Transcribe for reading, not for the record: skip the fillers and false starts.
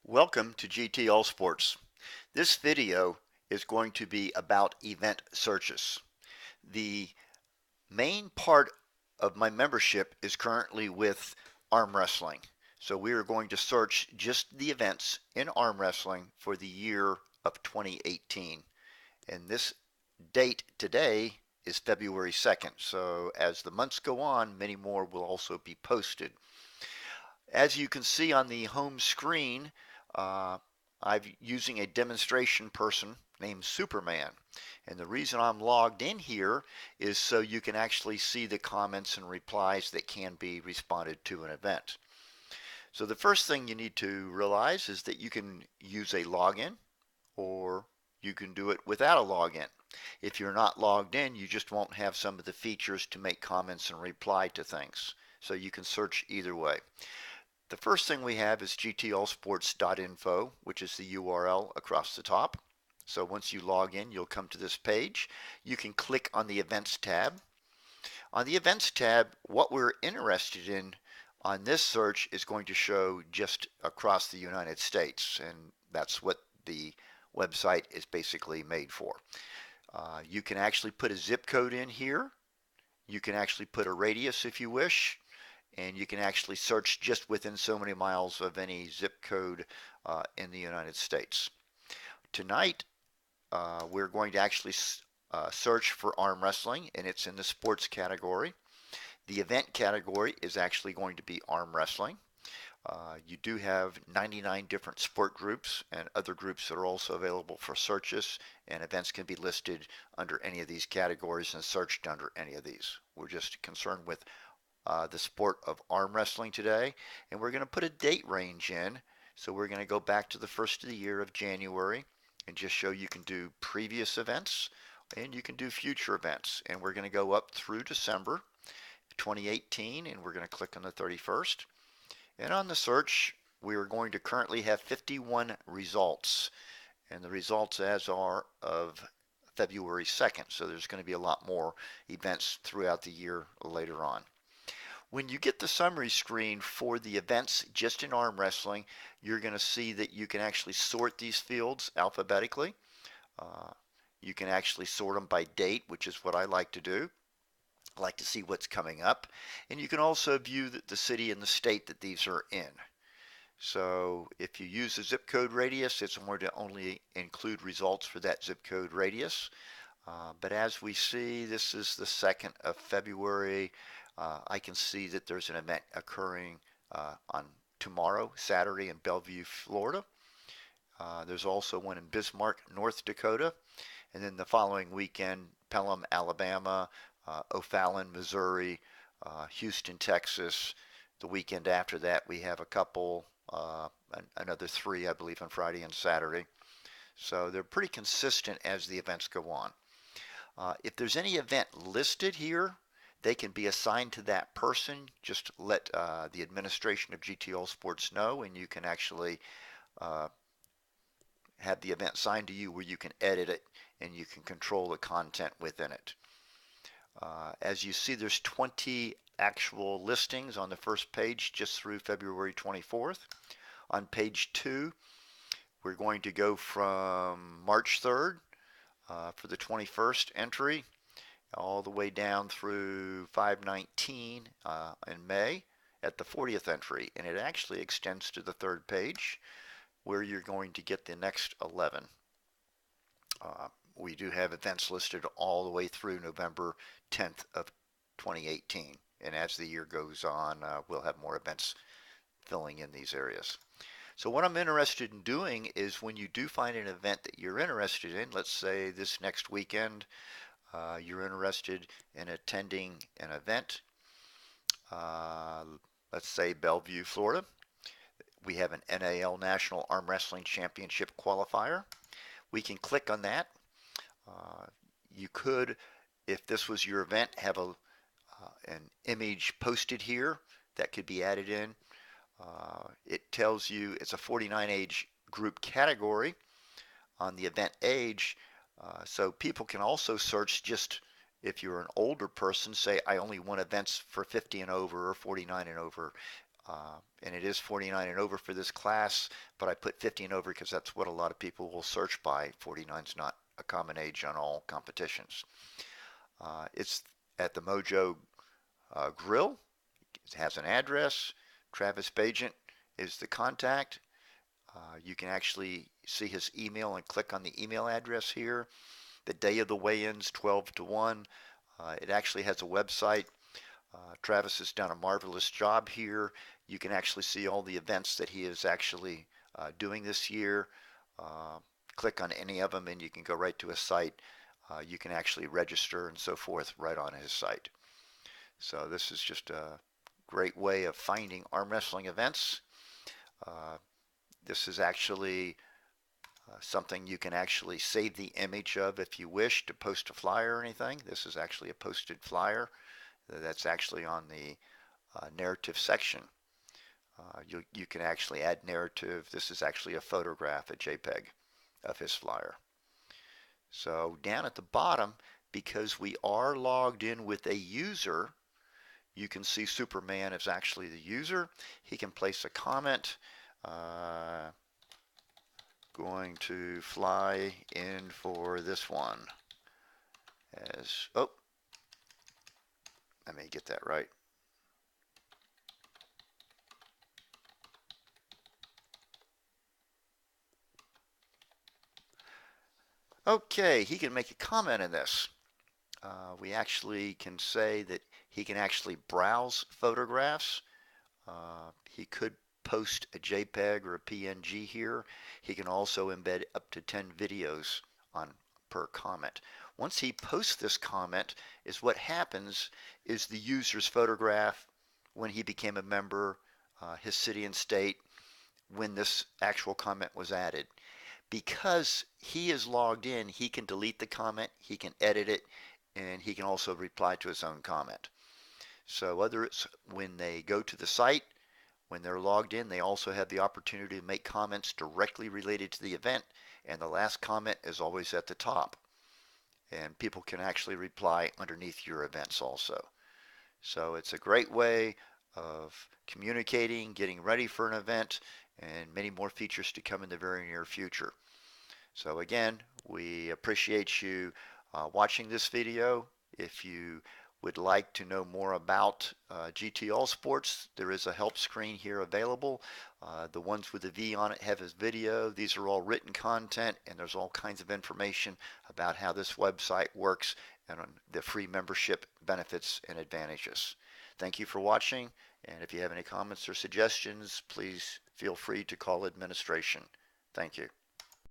Welcome to GT All Sports. This video is going to be about event searches. The main part of my membership is currently with arm wrestling. So we are going to search just the events in arm wrestling for the year of 2018. And this date today is February 2nd. So as the months go on, many more will also be posted. As you can see on the home screen, uh, I'm using a demonstration person named Superman. And the reason I'm logged in here is so you can actually see the comments and replies that can be responded to an event. So the first thing you need to realize is that you can use a login or you can do it without a login. If you're not logged in, you just won't have some of the features to make comments and reply to things. So you can search either way. The first thing we have is gtallsports.info, which is the URL across the top. So once you log in, you'll come to this page. You can click on the Events tab. On the Events tab, what we're interested in on this search is going to show just across the United States, and that's what the website is basically made for. You can actually put a zip code in here. You can actually put a radius if you wish, and you can actually search just within so many miles of any zip code in the United States. Tonight, we're going to actually search for arm wrestling, and it's in the sports category. The event category is actually going to be arm wrestling. You do have 99 different sport groups and other groups that are also available for searches, and events can be listed under any of these categories and searched under any of these. We're just concerned with the sport of arm wrestling today, and we're going to put a date range in. So we're going to go back to the first of the year of January and just show you can do previous events and you can do future events. And we're going to go up through December 2018, and we're going to click on the 31st. And on the search, we are going to currently have 51 results, and the results as are of February 2nd. So there's going to be a lot more events throughout the year later on. When you get the summary screen for the events just in arm wrestling, you're going to see that you can actually sort these fields alphabetically. Uh, you can actually sort them by date, which is what I like to do. I like to see what's coming up. And you can also view the city and the state that these are in. So if you use the zip code radius, it's going to only include results for that zip code radius. But as we see, this is the 2nd of February. I can see that there's an event occurring on tomorrow, Saturday, in Bellevue, Florida. There's also one in Bismarck, North Dakota. And then the following weekend, Pelham, Alabama, O'Fallon, Missouri, Houston, Texas. The weekend after that, we have a couple, another 3, I believe, on Friday and Saturday. So they're pretty consistent as the events go on. If there's any event listed here, they can be assigned to that person. Just let the administration of GT All Sports know, and you can actually uh, have the event assigned to you where you can edit it and you can control the content within it. As you see, there's 20 actual listings on the first page just through February 24th. On page 2, we're going to go from March 3rd for the 21st entry all the way down through 5/19 in May at the 40th entry, and it actually extends to the 3rd page where you're going to get the next 11. We do have events listed all the way through November 10th of 2018, and as the year goes on, we'll have more events filling in these areas. So what I'm interested in doing is when you do find an event that you're interested in, let's say this next weekend, you're interested in attending an event, uh, let's say Bellevue, Florida. We have an NAL National Arm Wrestling Championship qualifier. We can click on that. Uh, you could, if this was your event, have an image posted here that could be added in. It tells you it's a 49 age group category on the event age. So people can also search just if you're an older person, say I only want events for 50 and over or 49 and over. And it is 49 and over for this class, but I put 50 and over because that's what a lot of people will search by. 49 is not a common age on all competitions. It's at the Mojo Grill. It has an address. Travis Bagent is the contact. You can actually see his email and click on the email address here. The day of the weigh-ins, 12 to 1. It actually has a website. Travis has done a marvelous job here. You can actually see all the events that he is actually doing this year. Click on any of them and you can go right to his site. You can actually register and so forth right on his site. So this is just a great way of finding arm wrestling events. This is actually something you can actually save the image of if you wish to post a flyer or anything. This is actually a posted flyer that's actually on the narrative section. You can actually add narrative. This is actually a photograph, a JPEG of his flyer. So down at the bottom, because we are logged in with a user, you can see Superman is actually the user. He can place a comment. Going to fly in for this one. Oh, let me get that right. Okay, he can make a comment in this. We actually can say that he can actually browse photographs. He could post a JPEG or a PNG here. He can also embed up to 10 videos on per comment. Once he posts this comment, is what happens is the user's photograph when he became a member, his city and state, when this actual comment was added. Because he is logged in, he can delete the comment, he can edit it, and he can also reply to his own comment. So whether it's when they go to the site, when they're logged in, they also have the opportunity to make comments directly related to the event, and the last comment is always at the top. And people can actually reply underneath your events also. So it's a great way of communicating, getting ready for an event, and many more features to come in the very near future. So again, we appreciate you watching this video. If you would like to know more about GT All Sports, there is a help screen here available. The ones with the V on it have his video. These are all written content, and there's all kinds of information about how this website works and on the free membership benefits and advantages. Thank you for watching, and if you have any comments or suggestions, please feel free to call administration. Thank you.